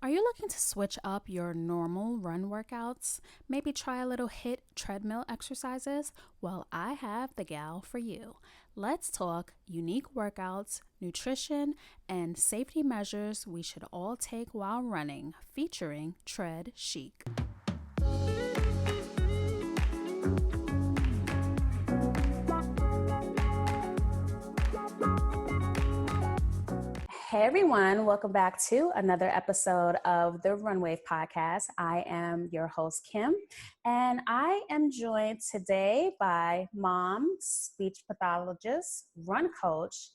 Are you looking to switch up your normal run workouts? Maybe try a little HIIT treadmill exercises? Well, I have the gal for you. Let's talk unique workouts, nutrition, and safety measures we should all take while running, featuring TreadChic. Hey everyone, welcome back to another episode of the Runwave Podcast. I am your host, Kim, and I am joined today by mom, speech pathologist, run coach,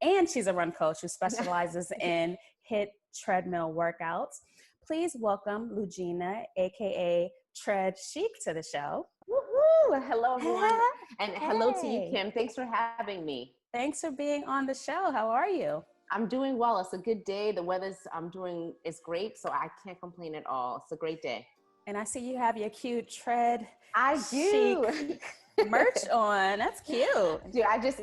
and she's a run coach who specializes in HIIT treadmill workouts. Please welcome Ludgina, aka TreadChic, to the show. Woo-hoo! Hello, everyone. And hello to you, Hey. Kim. Thanks for having me. Thanks for being on the show. How are you? I'm doing well. It's a good day. The weather's is great, so I can't complain at all. It's a great day. And I see you have your cute tread I do. chic merch on. That's cute. Dude, I just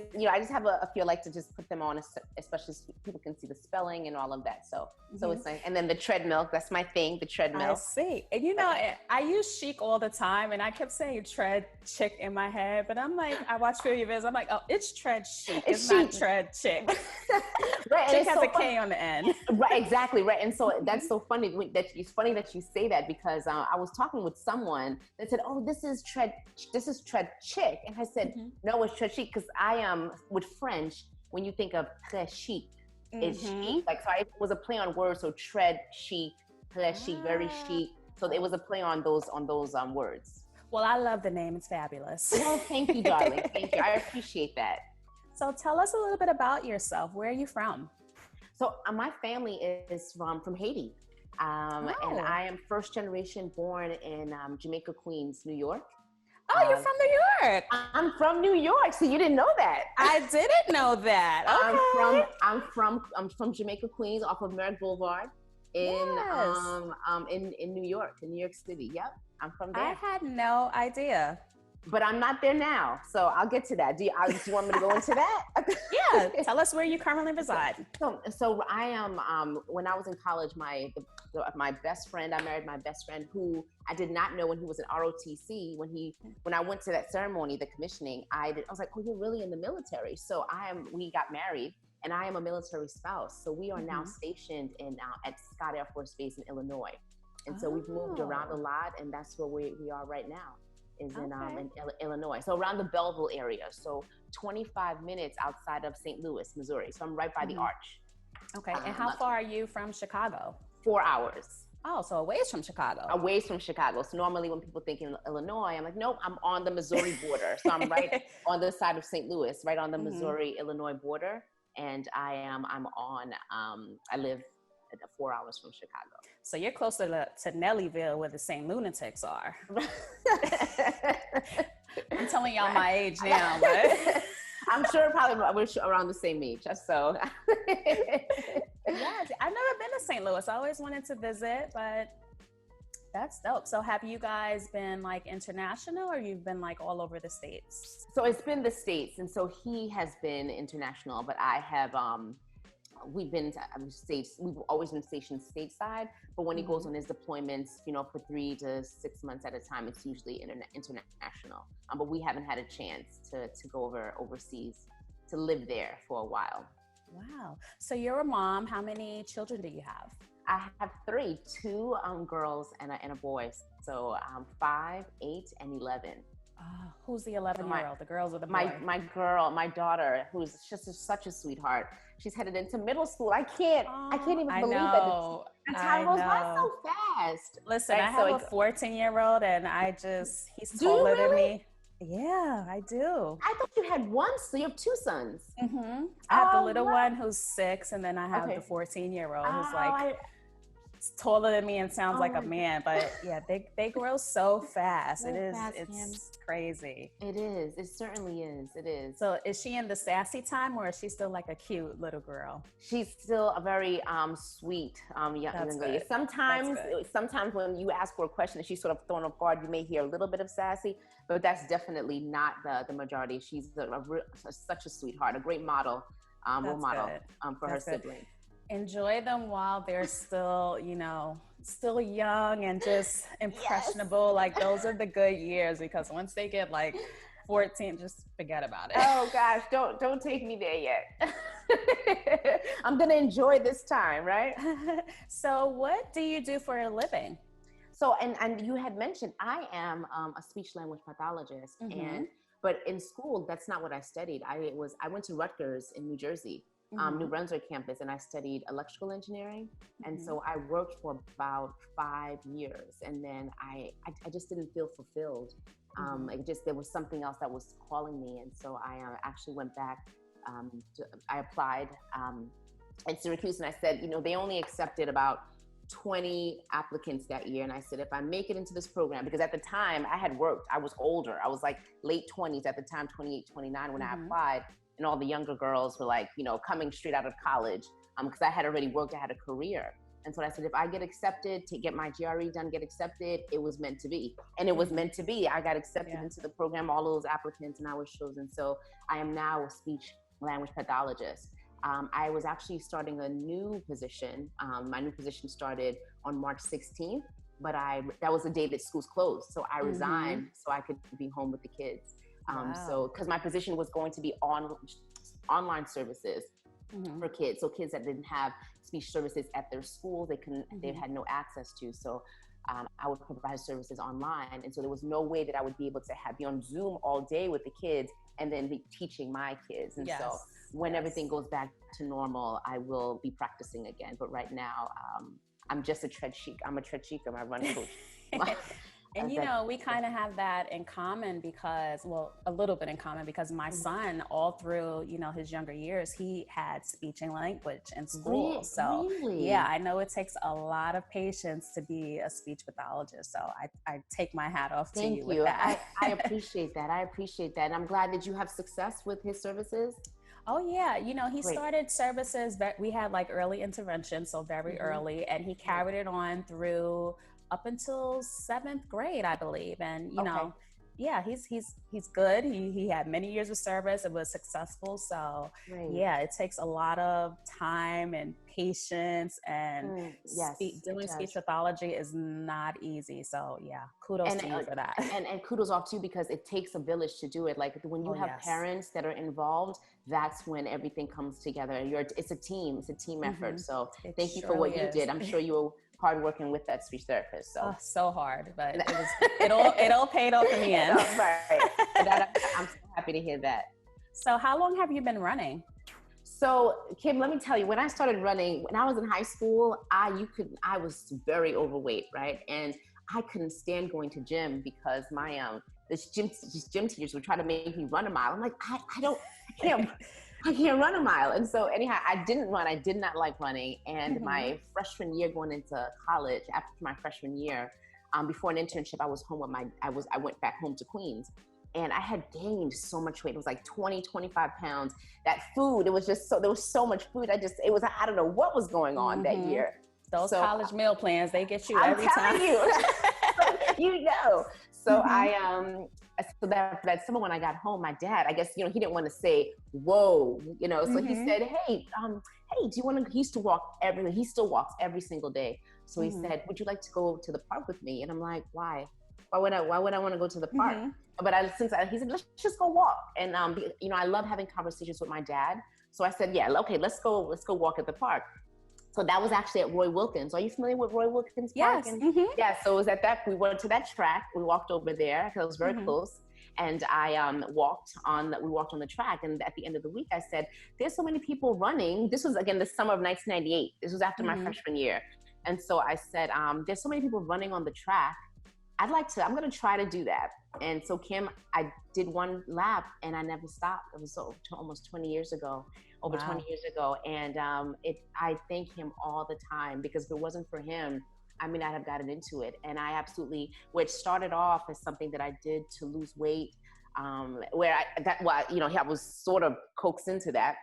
have a feel like to just put them on, especially so people can see the spelling and all of that. So it's nice. And then the treadmill, that's my thing, the treadmill. I see. And I use chic all the time, and I kept saying TreadChic in my head, but I'm like, I watch few of your videos. I'm like, oh, it's TreadChic. It's not TreadChic. Right. Chic has a K on the end. Right, exactly, right. And so that's so funny it's funny that you say that, because I was talking with someone that said, oh, this is TreadChic. And I said, no, it's TreadChic, because I am with French, when you think of très chic, it's chic. Like, so it was a play on words. So tread chic, très chic, very chic. So it was a play on those words. Well, I love the name. It's fabulous. Well, thank you, darling. Thank you. I appreciate that. So tell us a little bit about yourself. Where are you from? So my family is from Haiti. And I am first generation born in Jamaica, Queens, New York. Oh, you're from New York. I'm from New York, so you didn't know that. I didn't know that. Okay. I'm from Jamaica, Queens, off of Merrick Boulevard in New York, in New York City. Yep, I'm from there. I had no idea. But I'm not there now, so I'll get to that. Do you want me to go into that? Yeah, tell us where you currently reside. So I am. When I was in college, my best friend, I married my best friend, who I did not know when he was in ROTC. When I went to that ceremony, the commissioning, I was like, oh, you're really in the military. So we got married, and I am a military spouse. So we are now stationed at Scott Air Force Base in Illinois, and so we've moved around a lot, and that's where we are right now. In Illinois, so around the Belleville area, so 25 minutes outside of St. Louis, Missouri. So I'm right by the Arch. Okay, and how far are you from Chicago? 4 hours. Oh, so a ways from Chicago. A ways from Chicago. So normally when people think in Illinois, I'm like, nope, I'm on the Missouri border. So I'm right on the side of St. Louis, right on the Missouri-Illinois border. And I live 4 hours from Chicago. So you're closer to Nellyville, where the St. Lunatics are. I'm telling y'all my age now, but I'm sure probably we're around the same age. So yeah, I've never been to St. Louis. I always wanted to visit, but that's dope. So have you guys been like international, or you've been like all over the States? So it's been the States, and so he has been international, but I have we've been to states. We've always been stationed stateside, but when he goes on his deployments, for 3 to 6 months at a time, it's usually international. But we haven't had a chance to go overseas to live there for a while. Wow. So you're a mom. How many children do you have? I have 3, 2 girls and a boy. So 5, 8, and 11. Who's the 11-year-old? The girls or the boy? My daughter, who's just such a sweetheart. She's headed into middle school. I can't even believe that. The time goes by so fast. Listen, I have a 14-year-old, and he's taller than me. Yeah, I do. I thought you had one, so you have 2 sons. I have the little one who's 6, and then I have the 14-year-old who's like taller than me and sounds like a man, but yeah, they grow so fast. It's crazy. It is. It certainly is. It is. So is she in the sassy time, or is she still like a cute little girl? She's still a very sweet young lady. Sometimes when you ask her a question and she's sort of thrown off guard, you may hear a little bit of sassy, but that's definitely not the majority. She's such a sweetheart, a great model, role model for her siblings. Enjoy them while they're still, still young and just Yes. impressionable. Like those are the good years, because once they get like 14, just forget about it. Oh gosh, don't take me there yet. I'm gonna enjoy this time, right? So what do you do for a living? So, and you had mentioned I am a speech language pathologist, Mm-hmm. and but in school that's not what I studied. I went to Rutgers in New Jersey, Mm-hmm. New Brunswick campus, and I studied electrical engineering. And Mm-hmm. so I worked for about 5 years, and then I just didn't feel fulfilled. There was something else that was calling me, and so I actually went back. I applied at Syracuse, and I said, they only accepted about 20 applicants that year. And I said, if I make it into this program, because at the time I had worked, I was older. I was like late 20s at the time, 28, 29 when I applied. And all the younger girls were like, coming straight out of college, because I had already worked, I had a career. And so I said, if I get accepted to get my GRE done, get accepted, it was meant to be. And it was meant to be. I got accepted into the program, all those applicants, and I was chosen. So I am now a speech language pathologist. I was actually starting a new position. My new position started on March 16th, but that was the day that schools closed. So I resigned so I could be home with the kids. So, because my position was going to be online services for kids. So kids that didn't have speech services at their school, they had no access to. So I would provide services online. And so there was no way that I would be able to be on Zoom all day with the kids and then be teaching my kids. And so when everything goes back to normal, I will be practicing again. But right now, I'm just a TreadChic. I'm a TreadChic. I'm a running coach. And we kind of have that in common because, a little bit in common, because my son, all through, his younger years, he had speech and language in school. So yeah, I know it takes a lot of patience to be a speech pathologist. So I take my hat off to you with that. I appreciate that. I appreciate that. And I'm glad that you have success with his services. Oh yeah, he started services that we had like early intervention, so very early, and he carried it on through up until 7th grade, I believe. And yeah, he's good. He had many years of service. It was successful. So yeah, it takes a lot of time and patience, and doing speech pathology is not easy. So yeah, kudos to you for that. And kudos off to you, because it takes a village to do it. Like when you have parents that are involved, that's when everything comes together. It's a team effort. So thank you for what you did. I'm sure you were hard working with that speech therapist. So hard, but it all paid off in the end. Right. I'm so happy to hear that. So how long have you been running? So Kim, let me tell you, when I started running, when I was in high school, I was very overweight, right? And I couldn't stand going to gym because my this gym teachers would try to make me run a mile. I'm like, I can't run a mile. And so anyhow, I didn't run. I did not like running. And my freshman year going into college, after my freshman year, before an internship, I was home with I went back home to Queens, and I had gained so much weight. It was like 20, 25 pounds. That food, it was just there was so much food. I don't know what was going on that year. Those college meal plans, they get you every time. I'm telling you. So so that summer when I got home, my dad, I guess, he didn't want to say, whoa, so he said, hey, do you want to, he still walks every single day. So he said, would you like to go to the park with me? And I'm like, why? Why would I want to go to the park? But he said, let's just go walk. And, I love having conversations with my dad. So I said, yeah, okay, let's go walk at the park. So that was actually at Roy Wilkins. Are you familiar with Roy Wilkins Park? Yes. Yeah, so it was we went to that track. We walked over there because it was very close. And we walked on the track. And at the end of the week, I said, there's so many people running. This was, again, the summer of 1998. This was after my freshman year. And so I said, there's so many people running on the track. I'm going to try to do that. And so Kim, I did one lap and I never stopped. It was almost 20 years ago. Over 20 years ago. And I thank him all the time, because if it wasn't for him, I mean, I'd have gotten into it. And which started off as something that I did to lose weight, I was sort of coaxed into that.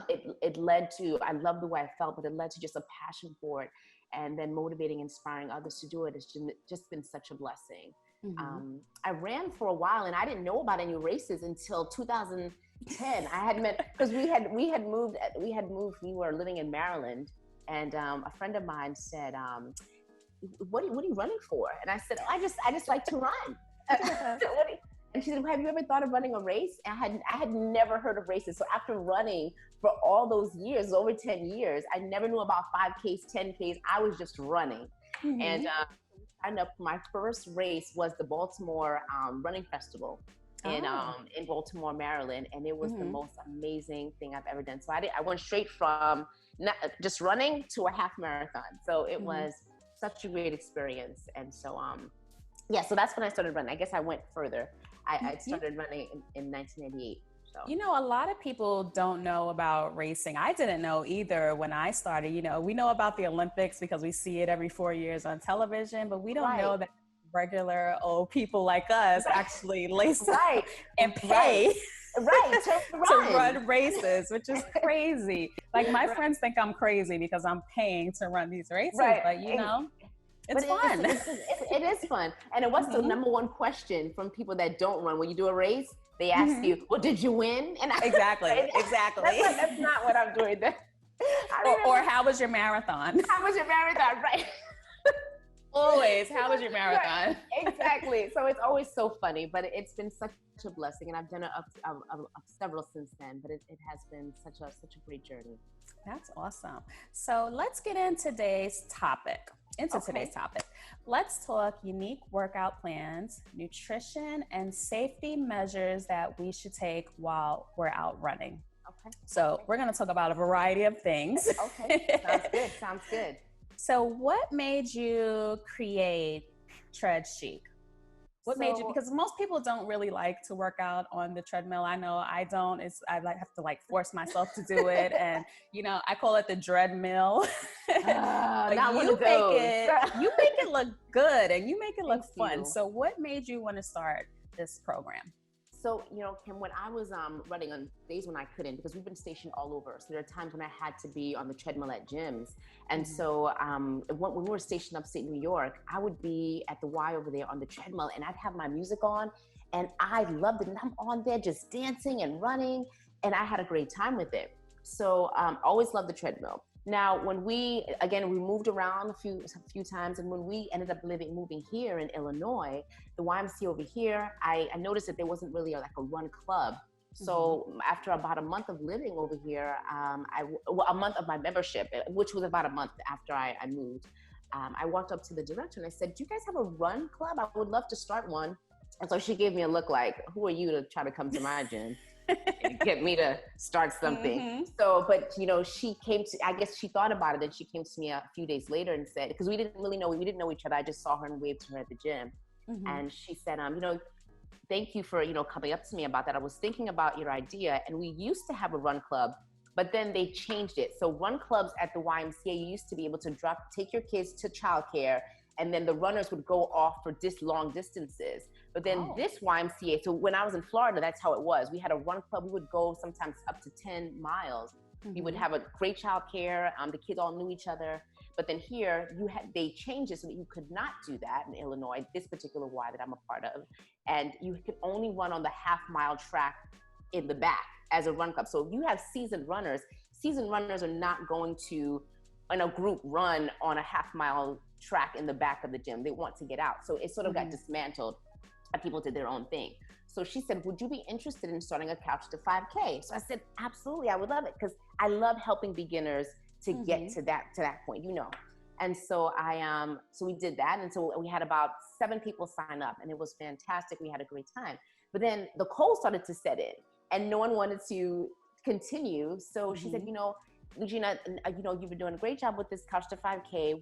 It led to, I love the way I felt, but it led to just a passion for it. And then motivating, inspiring others to do it has just been such a blessing. I ran for a while and I didn't know about any races until 2000. 10. I had met, because we were living in Maryland, and a friend of mine said, what are you running for? And I said, I just like to run. And she said, have you ever thought of running a race? And I had never heard of races. So after running for all those years, over 10 years, I never knew about 5Ks, 10Ks. I was just running. Mm-hmm. And signed up. My first race was the Baltimore Running Festival in Baltimore, Maryland. And it was the most amazing thing I've ever done. So I went straight from just running to a half marathon. So it was such a great experience. And so, so that's when I started running. I guess I went further. I started running in 1988. So. You know, a lot of people don't know about racing. I didn't know either when I started. You know, we know about the Olympics because we see it every 4 years on television, but we don't know that regular old people like us actually lace up and pay to run races, which is crazy. Like my friends think I'm crazy because I'm paying to run these races, but you know. It's fun. It is fun. And what's the number one question from people that don't run? When you do a race, they ask you, well, did you win? And exactly. That's not what I'm doing. Or how was your marathon? How was your marathon? Right. Always. How was your marathon? Right. Exactly. So it's always so funny, but it's been such a blessing. And I've done several since then, but it has been such a great journey. That's awesome. So let's get into today's topic. Let's talk unique workout plans, nutrition, and safety measures that we should take while we're out running. Okay. So we're going to talk about a variety of things. Okay. Sounds good. So what made you create TreadChic? What made you, because most people don't really like to work out on the treadmill. I know I don't. I have to force myself to do it. And, you know, I call it the Treadmill. Not one of those. You make it look good and you make it look fun. So what made you want to start this program? So, you know, Kim, when I was running on days when I couldn't, because we've been stationed all over. So there are times when I had to be on the treadmill at gyms. And so when we were stationed upstate New York, I would be at the Y over there on the treadmill and I'd have my music on and I loved it. And I'm on there just dancing and running and I had a great time with it. So always loved the treadmill. Now, when we moved around a few times, and when we ended up moving here in Illinois, the YMCA over here, I noticed that there wasn't really a run club. So after about a month of living over here, a month of my membership, which was about a month after I moved, I walked up to the director and I said, do you guys have a run club? I would love to start one. And so she gave me a look like, who are you to try to come to my gym? And get me to start something. So, but you know, I guess she thought about it and she came to me a few days later and said, because we didn't know each other. I just saw her and waved to her at the gym. And she said, you know, thank you for, you know, coming up to me about that. I was thinking about your idea and we used to have a run club, but then they changed it. So run clubs at the YMCA, you used to be able to take your kids to childcare and then the runners would go off for long distances. But then this YMCA, so when I was in Florida, that's how it was. We had a run club. We would go sometimes up to 10 miles. We would have a great child care. The kids all knew each other. But then here, they changed it so that you could not do that in Illinois, this particular Y that I'm a part of. And you could only run on the half-mile track in the back as a run club. So if you have seasoned runners are not going to, in a group, run on a half-mile track in the back of the gym. They want to get out. So it sort of got dismantled and people did their own thing. So she said, would you be interested in starting a Couch to 5K? So I said, absolutely, I would love it because I love helping beginners to get to that point, you know. And so so we did that. And so we had about 7 people sign up and it was fantastic. We had a great time. But then the cold started to set in and no one wanted to continue. So she said, you know, Ludgina, you know, you've been doing a great job with this Couch to 5K.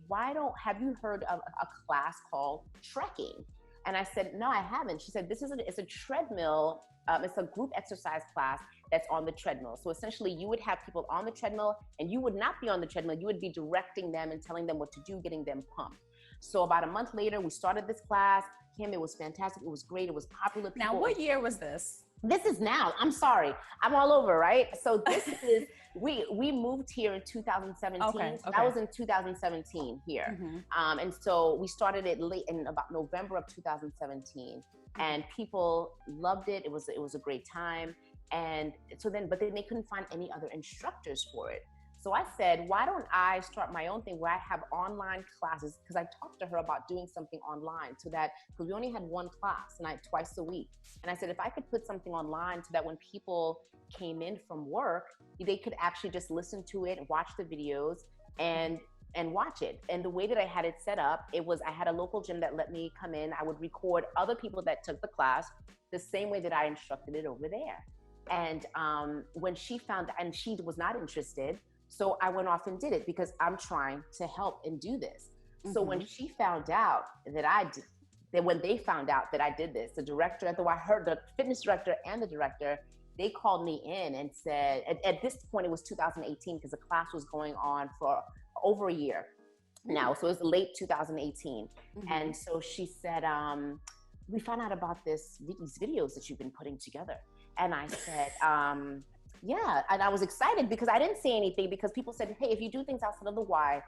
Have you heard of a class called trekking? And I said, no, I haven't. She said, it's a treadmill. It's a group exercise class that's on the treadmill. So essentially you would have people on the treadmill and you would not be on the treadmill. You would be directing them and telling them what to do, getting them pumped. So about a month later, we started this class. Kim, it was fantastic. It was great. It was popular. Now, what year was this? This is now. I'm sorry. I'm all over, right? So this is, we moved here in 2017. Okay. So that was in 2017 here. And so we started it late in about November of 2017 and people loved it. It was a great time. And so but then they couldn't find any other instructors for it. So I said, why don't I start my own thing where I have online classes? Because I talked to her about doing something online so that, because we only had one class twice a week. And I said, if I could put something online so that when people came in from work, they could actually just listen to it, watch the videos, and watch it. And the way that I had it set up, I had a local gym that let me come in. I would record other people that took the class the same way that I instructed it over there. And when she found, and she was not interested, so I went off and did it because I'm trying to help and do this. So when she found out that when they found out that I did this, the director, I heard the fitness director and the director, they called me in and said, at this point, it was 2018 because the class was going on for over a year now. So it was late 2018. And so she said, we found out about these videos that you've been putting together. And I said, yeah. And I was excited because I didn't say anything because people said, hey, if you do things outside of the why,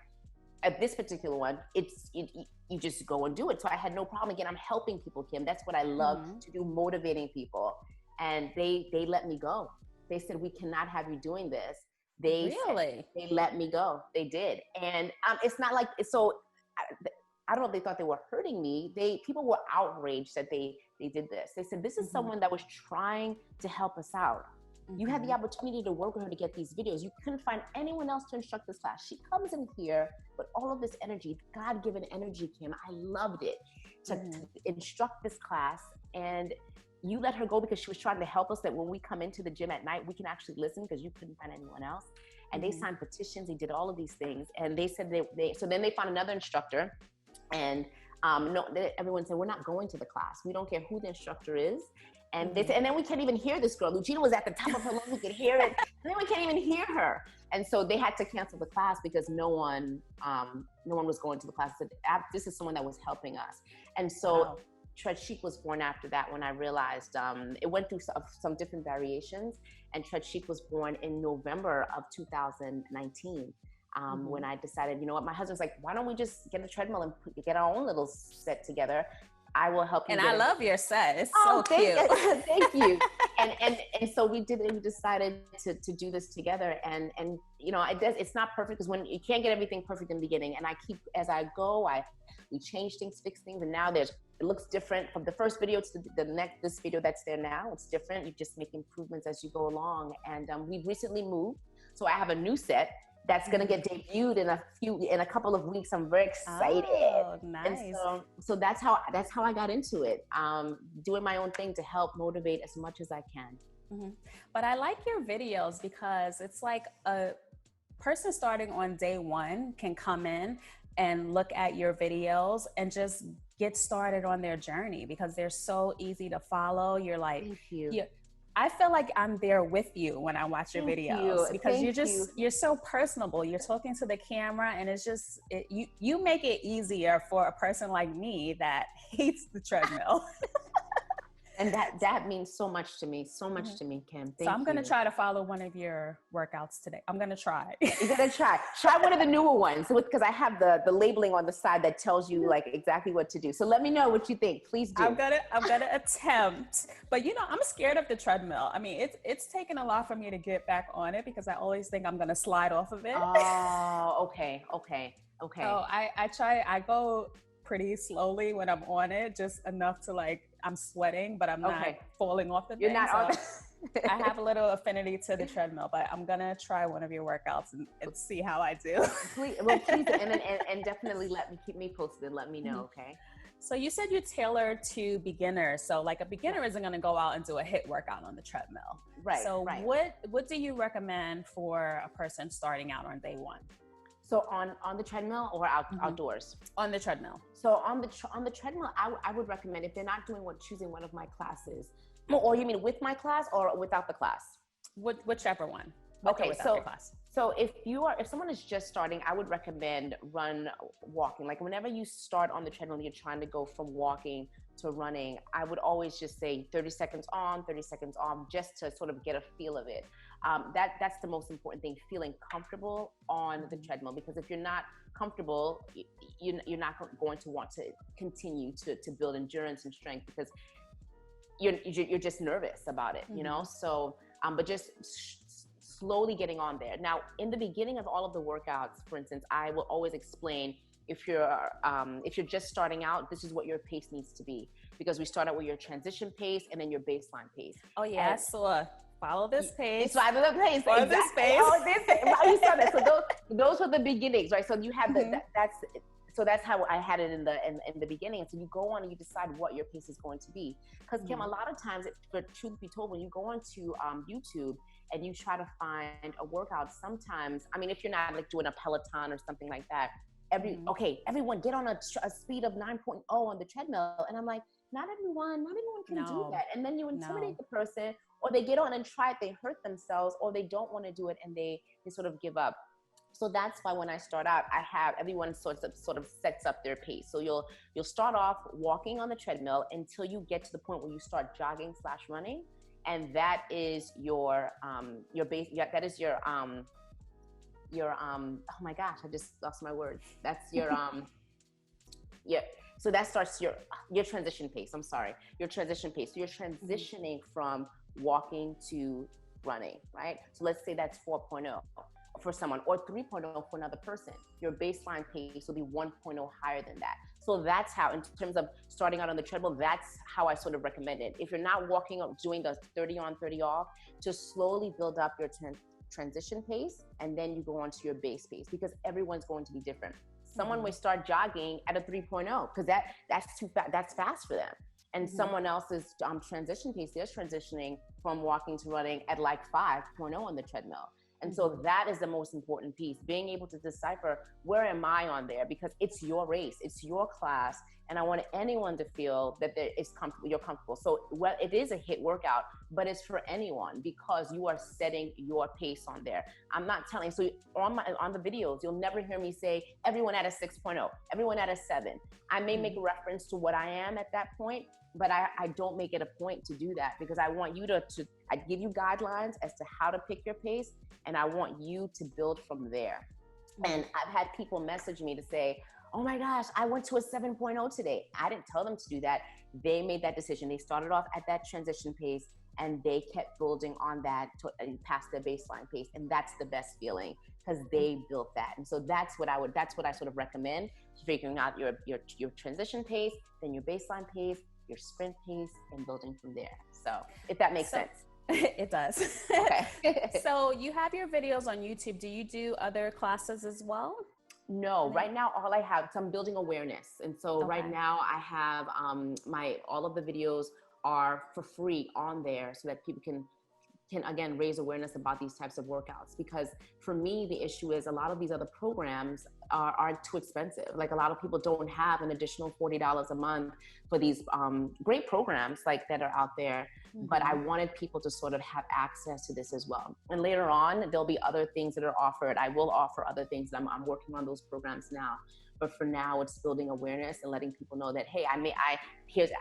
at this particular one, you just go and do it. So I had no problem. Again, I'm helping people, Kim. That's what I love to do, motivating people. And they let me go. They said, we cannot have you doing this. They let me go. They did. And it's not like, so I don't know if they thought they were hurting me. People were outraged that they did this. They said, this is someone that was trying to help us out. You had the opportunity to work with her to get these videos. You couldn't find anyone else to instruct this class. She comes in here with all of this energy, God-given energy, Kim. I loved it to instruct this class. And you let her go because she was trying to help us that when we come into the gym at night, we can actually listen because you couldn't find anyone else. And they signed petitions. They did all of these things. And they said so then they found another instructor. And everyone said, we're not going to the class. We don't care who the instructor is. And they said, and then we can't even hear this girl. Ludgina was at the top of her lungs. We could hear it. And then we can't even hear her. And so they had to cancel the class because no one was going to the class. Said, this is someone that was helping us. And so TreadChic was born after that when I realized it went through some different variations. And TreadChic was born in November of 2019. When I decided, you know what, my husband's like, why don't we just get a treadmill and get our own little set together? I will help you. And I love your set. It's so cute. Thank you. And so we did it. We decided to do this together. And you know, it's not perfect because when you can't get everything perfect in the beginning. And as I go, we change things, fix things, and now it looks different from the first video to this video that's there now. It's different. You just make improvements as you go along. And we've recently moved, so I have a new set that's going to get debuted in a couple of weeks. I'm very excited. Oh, nice. And so that's how I got into it. Doing my own thing to help motivate as much as I can. But I like your videos because it's like a person starting on day one can come in and look at your videos and just get started on their journey because they're so easy to follow. You're like, thank you. I feel like I'm there with you when I watch your videos because you're so personable. You're talking to the camera and it's just, you make it easier for a person like me that hates the treadmill. And that means so much to me, to me, Kim. Thank you. So I'm going to try to follow one of your workouts today. I'm going to try. You're going to try one of the newer ones because I have the labeling on the side that tells you like exactly what to do. So let me know what you think. Please do. I'm gonna attempt, but you know, I'm scared of the treadmill. I mean, it's taken a lot for me to get back on it because I always think I'm going to slide off of it. Oh, okay. So I go pretty slowly when I'm on it, just enough to like, I'm sweating, but I'm not falling off the thing. You're not I have a little affinity to the treadmill, but I'm going to try one of your workouts and see how I do. Please, and definitely keep me posted. Let me know, okay? So you said you tailor to beginners. So like a beginner isn't going to go out and do a HIIT workout on the treadmill. Right. So what do you recommend for a person starting out on day one? So on the treadmill or outdoors? On the treadmill. So on the treadmill, I would recommend if they're not choosing one of my classes, or you mean with my class or without the class? Whichever one. Okay, so if someone is just starting, I would recommend walking. Like whenever you start on the treadmill, you're trying to go from walking to running, I would always just say 30 seconds on, 30 seconds off, just to sort of get a feel of it. That's the most important thing, feeling comfortable on the treadmill, because if you're not comfortable, you're not going to want to continue to build endurance and strength because you're just nervous about it, you know? So but just slowly getting on there. Now, in the beginning of all of the workouts, for instance, I will always explain, if you're just starting out, this is what your pace needs to be, because we start out with your transition pace and then your baseline pace. Oh yeah, so follow this pace. Follow the pace. Follow Exactly. this pace. Oh, this. You saw that. So those were the beginnings, right? So you have that's how I had it in the beginning. So you go on and you decide what your pace is going to be. Because Kim, a lot of times, for truth be told, when you go onto YouTube and you try to find a workout, sometimes, I mean, if you're not like doing a Peloton or something like that, everyone get on a speed of 9.0 on the treadmill, and I'm like, not everyone can do that. And then you intimidate the person, or they get on and try it, they hurt themselves, or they don't want to do it and they sort of give up. So that's why when I start out, I have everyone sort of sets up their pace. So you'll start off walking on the treadmill until you get to the point where you start jogging / running, and that is your base. That is your oh my gosh, I just lost my words. That's your so that starts your transition pace. I'm sorry, your transition pace. So you're transitioning from walking to running, right? So let's say that's 4.0 for someone, or 3.0 for another person. Your baseline pace will be 1.0 higher than that. So that's how, in terms of starting out on the treadmill, that's how I sort of recommend it. If you're not walking up, doing the 30 on, 30 off, to slowly build up your transition pace, and then you go on to your base pace, because everyone's going to be different. Someone may start jogging at a 3.0 because that's too fast. That's fast for them. And someone else's transition pace, they're transitioning from walking to running at like 5.0 on the treadmill. And so that is the most important piece, being able to decipher, where am I on there? Because it's your race, it's your class, and I want anyone to feel that you're comfortable. So it is a HIIT workout, but it's for anyone, because you are setting your pace on there. I'm not telling, so on the videos, you'll never hear me say, everyone at a 6.0, everyone at a 7. I may make reference to what I am at that point, but I don't make it a point to do that, because I want you I give you guidelines as to how to pick your pace, and I want you to build from there. And I've had people message me to say, oh my gosh, I went to a 7.0 today. I didn't tell them to do that. They made that decision. They started off at that transition pace, and they kept building on that past their baseline pace. And that's the best feeling, because they built that. And so that's what I sort of recommend, figuring out your transition pace, then your baseline pace, your sprint pace, and building from there. So if that makes sense. It does. Okay. So you have your videos on YouTube. Do you do other classes as well? No, right now all I have, so I'm building awareness. And so right now I have all of the videos are for free on there, so that people can again raise awareness about these types of workouts. Because for me, the issue is a lot of these other programs are too expensive. Like, a lot of people don't have an additional $40 a month for these great programs like that are out there. But I wanted people to sort of have access to this as well. And later on, there'll be other things that are offered. I will offer other things. I'm working on those programs now. But for now, it's building awareness and letting people know that, hey, I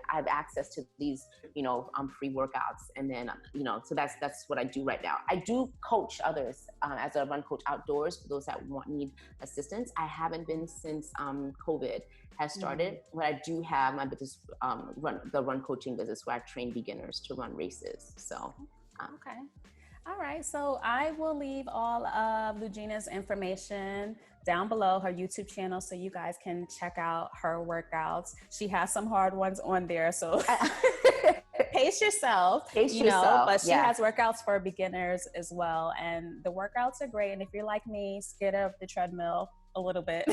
have access to these, free workouts. And then, so that's what I do right now. I do coach others as a run coach outdoors for those that need assistance. I haven't been since COVID has started, but I do have my business, the run coaching business, where I train beginners to run races. So, okay. All right. So I will leave all of Ludgina's information down below, her YouTube channel, so you guys can check out her workouts. She has some hard ones on there, so pace yourself, but she has workouts for beginners as well. And the workouts are great. And if you're like me, scared of the treadmill a little bit,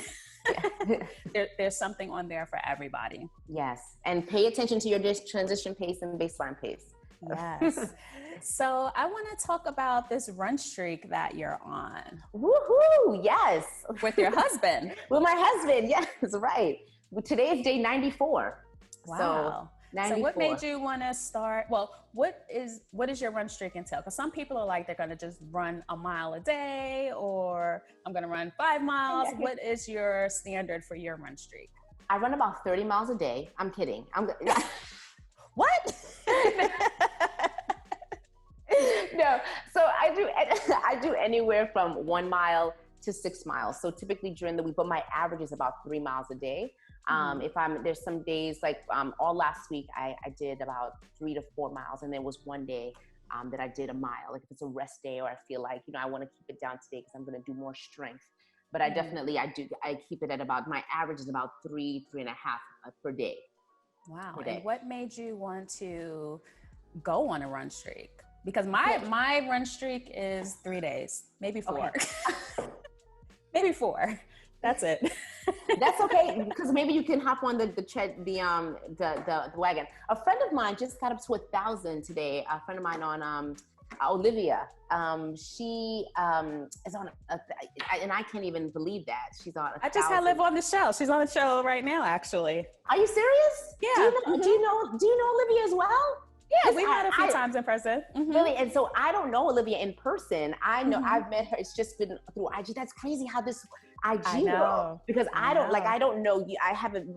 there's something on there for everybody. Yes. And pay attention to your transition pace and baseline pace. Yes. So I want to talk about this run streak that you're on. Woohoo! Yes. With your husband. With my husband. Yes, right. Today is day 94. Wow. So 94. So what made you want to start? Well, what is your run streak entail? Because some people are like, they're going to just run a mile a day, or I'm going to run 5 miles. What is your standard for your run streak? I run about 30 miles a day. I'm kidding. What? No, so I do anywhere from 1 mile to 6 miles. So typically during the week, but my average is about 3 miles a day. There's some days like all last week I did about 3 to 4 miles, and there was one day that I did a mile. Like if it's a rest day, or I feel like, I want to keep it down today because I'm going to do more strength. But I definitely, I keep it at about, my average is about 3.5 per day. Wow. Per day. And what made you want to go on a run streak? Because my run streak is 3 days, maybe 4. Okay. Maybe 4. That's it. That's okay, because maybe you can hop on the wagon. A friend of mine just got up to 1,000 today. A friend of mine on Olivia. She is on, and I can't even believe that she's on. I just had Liv on the show. She's on the show right now, actually. Are you serious? Yeah. Do you know Olivia as well? Yeah, we've met a few times in person. Mm-hmm. Really? And so I don't know Olivia in person. I know I've met her. It's just been through IG. That's crazy how this IG world, because I don't know you.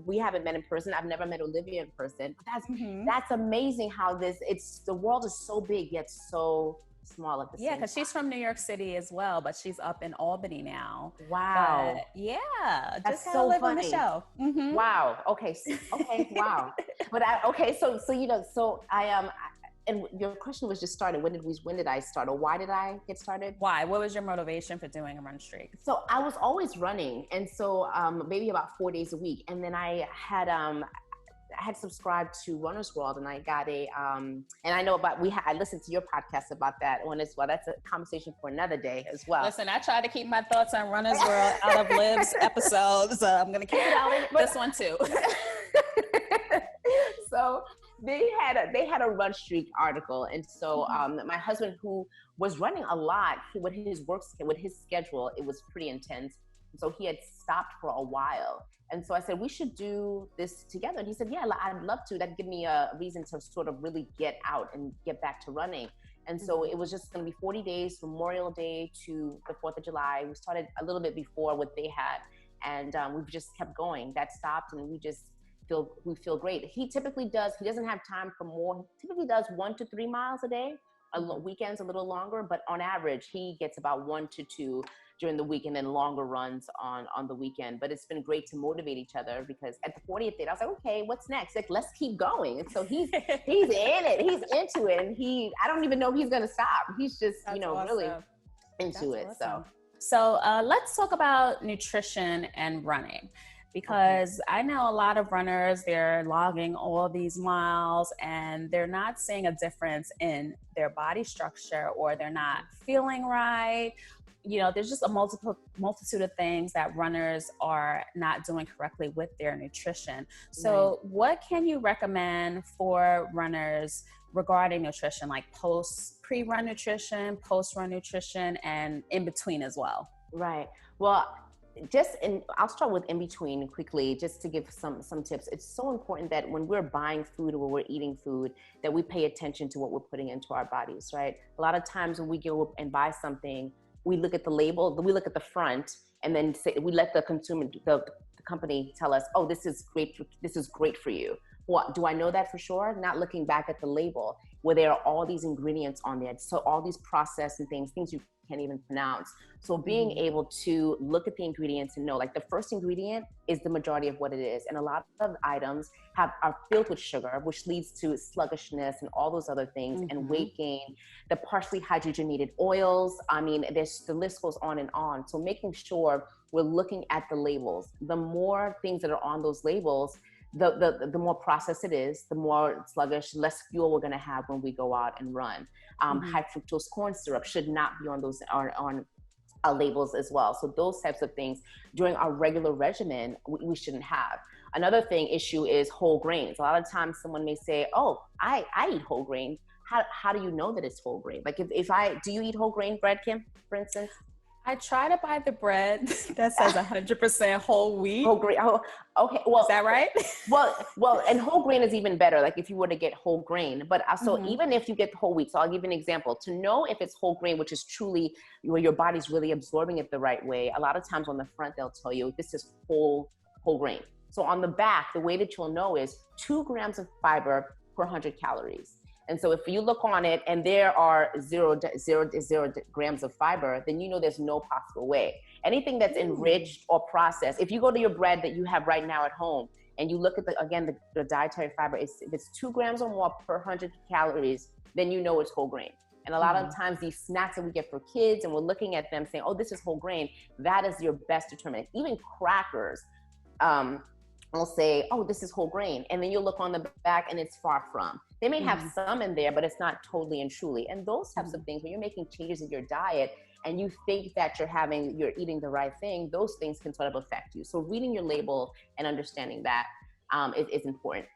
We haven't met in person. I've never met Olivia in person. But that's amazing how the world is so big yet so small at the same time. Yeah, because she's from New York City as well, but she's up in Albany now. Wow. But yeah, that's just so live funny. on the show. Mm-hmm. Wow. Okay. Wow. But so I and your question was just started. When did I start, or why did I get started? Why? What was your motivation for doing a run streak? So I was always running, and so maybe about 4 days a week, and then I had subscribed to Runner's World, and I got and I know I listened to your podcast about that one as well. That's a conversation for another day as well. Listen, I tried to keep my thoughts on Runner's World out of Liv's episodes, so I'm going to keep it out in this one too. So they had a run streak article, and so my husband, who was running a lot with his schedule, it was pretty intense. So he had stopped for a while. And so I said, we should do this together. And he said, yeah, I'd love to. That'd give me a reason to sort of really get out and get back to running. And so it was just going to be 40 days, from Memorial Day to the 4th of July. We started a little bit before what they had. And we've just kept going. That stopped, and we feel great. He doesn't have time for more. He typically does 1 to 3 miles a day. Weekends a little longer, but on average, he gets about 1 to 2 during the week, and then longer runs on the weekend. But it's been great to motivate each other, because at the 40th day, I was like, okay, what's next? Like, let's keep going. And so he's in it, he's into it, and I don't even know if he's gonna stop. He's just, awesome. Really into it. Awesome. So let's talk about nutrition and running. Because I know a lot of runners, they're logging all these miles and they're not seeing a difference in their body structure, or they're not feeling right. There's just a multitude of things that runners are not doing correctly with their nutrition. So what can you recommend for runners regarding nutrition, like pre-run nutrition, post-run nutrition, and in between as well? Right. Well, I'll start with in between quickly, just to give some tips. It's so important that when we're buying food or we're eating food, that we pay attention to what we're putting into our bodies, right? A lot of times when we go and buy something, we look at the label, we look at the front, and then we let the consumer, the company tell us, oh, this is great for you. Well, do I know that for sure? Not looking back at the label, where there are all these ingredients on there. So all these processed and things you can't even pronounce. So being able to look at the ingredients and know, like, the first ingredient is the majority of what it is. And a lot of items are filled with sugar, which leads to sluggishness and all those other things, and weight gain, the partially hydrogenated oils. I mean, the list goes on and on. So making sure we're looking at the labels. The more things that are on those labels, the more processed it is, the more sluggish, less fuel we're going to have when we go out and run. High fructose corn syrup should not be on those on labels as well. So those types of things during our regular regimen, we shouldn't have. Another issue is whole grains. A lot of times someone may say, oh, I eat whole grain. How do you know that it's whole grain? Like do you eat whole grain bread, Kim, for instance? I try to buy the bread that says 100% whole wheat. Whole grain. Oh, okay. Well, is that right? Well, and whole grain is even better. Like if you were to get whole grain, but also even if you get whole wheat. So I'll give you an example. To know if it's whole grain, which is truly where your body's really absorbing it the right way. A lot of times on the front, they'll tell you this is whole grain. So on the back, the way that you'll know is 2 grams of fiber per 100 calories. And so if you look on it and there are 0 grams of fiber, then you know there's no possible way. Anything that's enriched or processed, if you go to your bread that you have right now at home, and you look at the dietary fiber, if it's 2 grams or more per 100 calories, then you know it's whole grain. And a lot of times these snacks that we get for kids, and we're looking at them saying, oh, this is whole grain, that is your best determinant. Even crackers will say, oh, this is whole grain. And then you'll look on the back and it's far from. They may have some in there, but it's not totally and truly. And those types of things, when you're making changes in your diet and you think that you're eating the right thing, those things can sort of affect you. So reading your label and understanding that is important.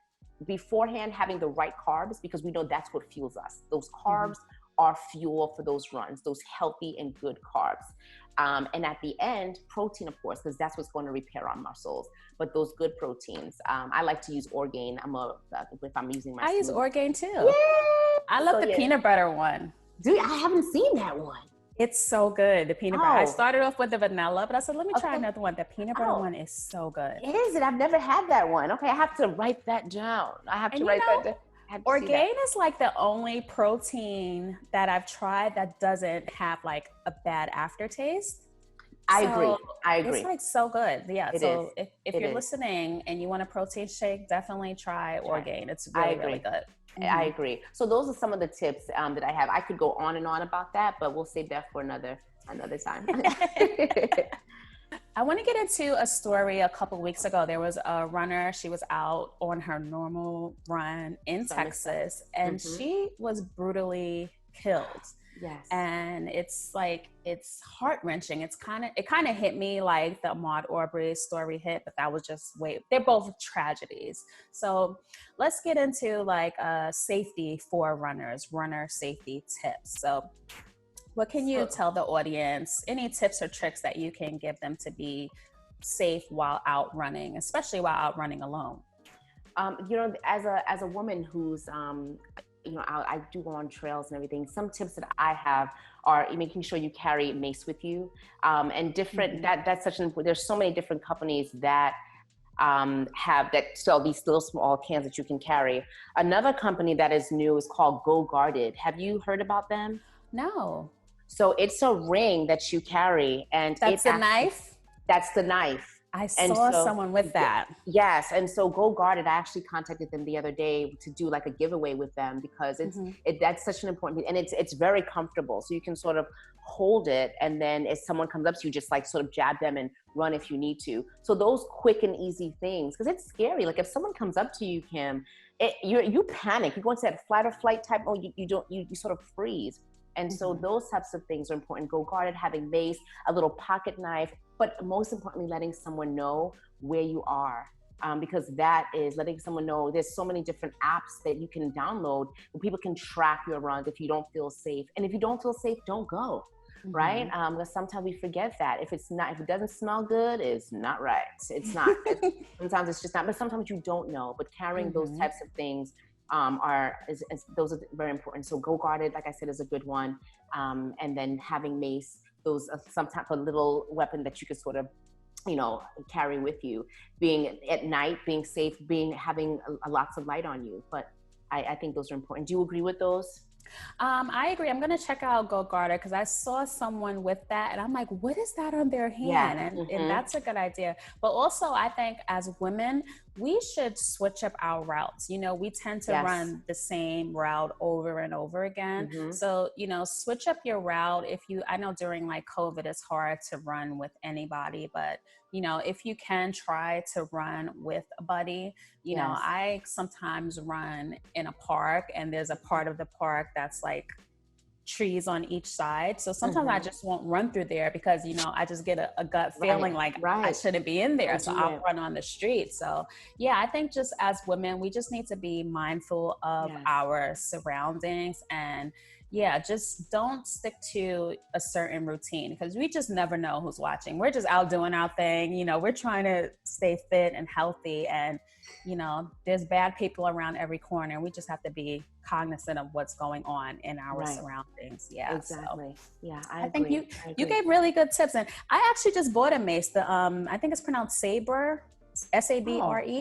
Beforehand, having the right carbs, because we know that's what fuels us. Those carbs are fuel for those runs, those healthy and good carbs. And at the end, protein, of course, because that's what's going to repair our muscles. But those good proteins, I like to use Orgain. If I'm using my I use Orgain too. Yeah. I love the peanut butter one. Dude, I haven't seen that one. It's so good, the peanut butter. I started off with the vanilla, but I said, let me try another one. The peanut butter one is so good. Is it? I've never had that one. Okay, I have to write that down. That down. Orgain is like the only protein that I've tried that doesn't have like a bad aftertaste. I agree. It's like so good. Yeah. So if you're listening and you want a protein shake, definitely try Orgain. It's really good. I agree. So those are some of the tips that I have. I could go on and on about that, but we'll save that for another time. I want to get into a story. A couple weeks ago, there was a runner. She was out on her normal run in Texas, and she was brutally killed. Yes. And it's heart-wrenching. It kind of hit me like the Ahmaud Arbery story hit, but that was just they're both tragedies. So let's get into like safety for runners, runner safety tips. So what can you tell the audience? Any tips or tricks that you can give them to be safe while out running, especially while out running alone? As a woman who's I do go on trails and everything. Some tips that I have are making sure you carry mace with you, and different. That's such an. There's so many different companies that that sell these little small cans that you can carry. Another company that is new is called Go Guarded. Have you heard about them? No. So it's a ring that you carry, and that's the knife. That's the knife. I saw someone with that. Yes. And so Go Guarded, I actually contacted them the other day to do like a giveaway with them, because that's such an important thing. And it's very comfortable. So you can sort of hold it, and then if someone comes up to you, just like sort of jab them and run if you need to. So those quick and easy things, because it's scary. Like if someone comes up to you, Kim, you panic. You go into that flight or flight type mode. You sort of freeze. And so those types of things are important. Go Guarded, having mace, a little pocket knife, but most importantly, letting someone know where you are. Because that is letting someone know. There's so many different apps that you can download where people can track your runs if you don't feel safe. And if you don't feel safe, don't go, right? Because sometimes we forget that. If it doesn't smell good, it's not right. It's not. Sometimes it's just not, but sometimes you don't know. But carrying those types of things those are very important. So Go Guarded, like I said, is a good one. And then having mace, those some type of little weapon that you could sort of, carry with you. Being at night, being safe, having lots of light on you. But I think those are important. Do you agree with those? I agree. I'm going to check out Go Guarded because I saw someone with that and I'm like, what is that on their hand? And that's a good idea. But also I think as women, we should switch up our routes. We tend to run the same route over and over again. So, switch up your route. I know during like COVID, it's hard to run with anybody, but if you can try to run with a buddy, I sometimes run in a park and there's a part of the park that's like trees on each side. So sometimes I just won't run through there because, I just get a gut feeling I shouldn't be in there. So I'll run on the street. So yeah, I think just as women, we just need to be mindful of our surroundings and just don't stick to a certain routine because we just never know who's watching. We're just out doing our thing. We're trying to stay fit and healthy and, there's bad people around every corner. We just have to be cognizant of what's going on in our surroundings. Yeah. Exactly. So, yeah. I think you gave really good tips. And I actually just bought a mace. I think it's pronounced Sabre, Sabre.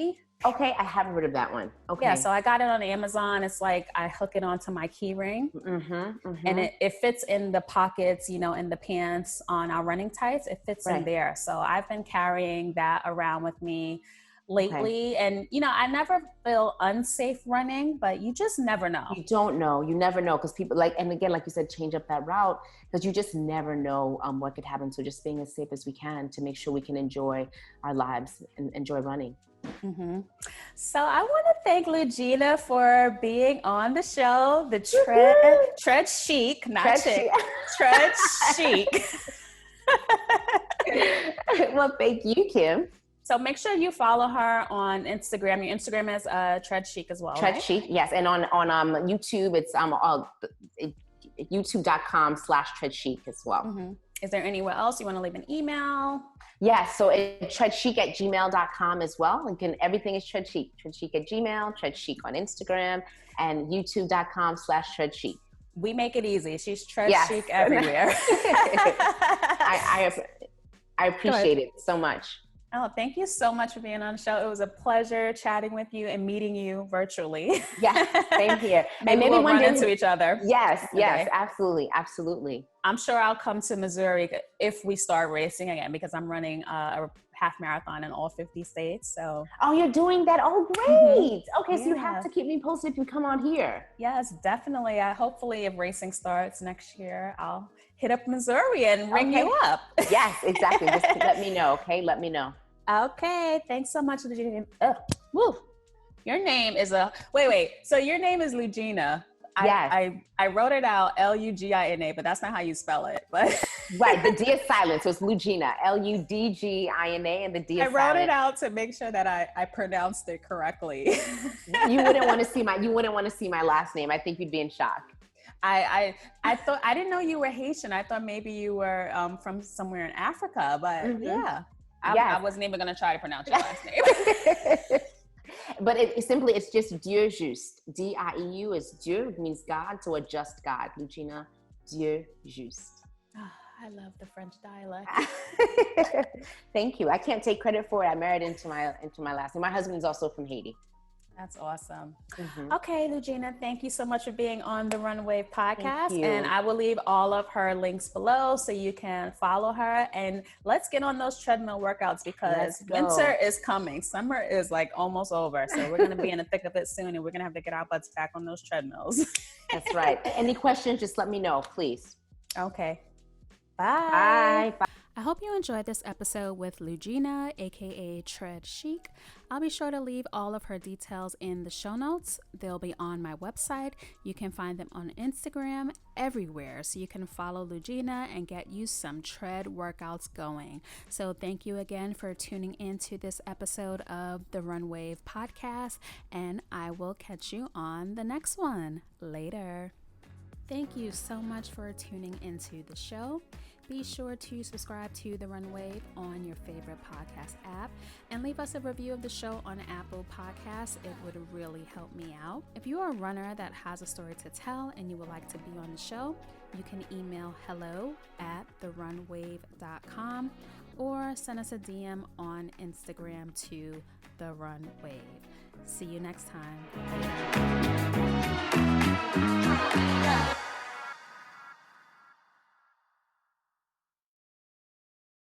Okay, I haven't heard of that one. Okay. Yeah, so I got it on Amazon. It's like I hook it onto my key ring and it fits in the pockets, in the pants on our running tights. It fits in there. So I've been carrying that around with me lately. And, I never feel unsafe running, but you just never know. You don't know. You never know, because people and again, like you said, change up that route, because you just never know what could happen. So just being as safe as we can to make sure we can enjoy our lives and enjoy running. Mm-hmm. So I want to thank Ludgina for being on the show, the TreadChic, not chic, TreadChic. Well, thank you, Kim. So make sure you follow her on Instagram. Your Instagram is TreadChic as well, TreadChic, right? Yes. And on YouTube, it's youtube.com/TreadChic as well. Mm-hmm. Is there anywhere else you want to leave an email? Yes, so it's TreadChic@gmail.com as well. Again, everything is TreadChic. TreadChic at Gmail, TreadChic on Instagram, and youtube.com/TreadChic. We make it easy. She's TreadChic everywhere. I appreciate it so much. Oh, thank you so much for being on the show. It was a pleasure chatting with you and meeting you virtually. Yes, same here. Maybe we'll run into each other. Yes, absolutely. I'm sure I'll come to Missouri if we start racing again, because I'm running a half marathon in all 50 states. So. Oh, you're doing that? Oh, great. Mm-hmm. Okay, so you have to keep me posted if you come on here. Yes, definitely. Hopefully if racing starts next year, I'll hit up Missouri and ring you up. Yes, exactly. Just let me know, okay? Let me know. Okay, thanks so much, Ludgina. Your name is wait. So your name is Ludgina. Yes. I wrote it out Lugina, but that's not how you spell it. But right, the D is silent, so it's Ludgina, Ludgina, and the D is silent. I wrote it out to make sure that I pronounced it correctly. You wouldn't want to see my last name. I think you'd be in shock. I thought, I didn't know you were Haitian. I thought maybe you were from somewhere in Africa, but yeah. I wasn't even going to try to pronounce your last name. But it's just Dieu juste. D-I-E-U is Dieu, means God, so a just God. Ludgina, Dieu juste. Oh, I love the French dialect. Thank you. I can't take credit for it. I married into my last name. My husband's also from Haiti. That's awesome. Mm-hmm. Okay, Ludgina, thank you so much for being on the Run Wave podcast. And I will leave all of her links below so you can follow her. And let's get on those treadmill workouts, because winter is coming. Summer is like almost over. So we're going to be in the thick of it soon, and we're going to have to get our butts back on those treadmills. That's right. Any questions, just let me know, please. Okay. Bye. Bye. I hope you enjoyed this episode with Ludgina, aka TreadChic. I'll be sure to leave all of her details in the show notes. They'll be on my website. You can find them on Instagram, everywhere, so you can follow Ludgina and get you some tread workouts going. So thank you again for tuning into this episode of the Run Wave podcast, and I will catch you on the next one. Later. Thank you so much for tuning into the show. Be sure to subscribe to The Run Wave on your favorite podcast app and leave us a review of the show on Apple Podcasts. It would really help me out. If you are a runner that has a story to tell and you would like to be on the show, you can email hello@therunwave.com or send us a DM on Instagram to The Run Wave. See you next time.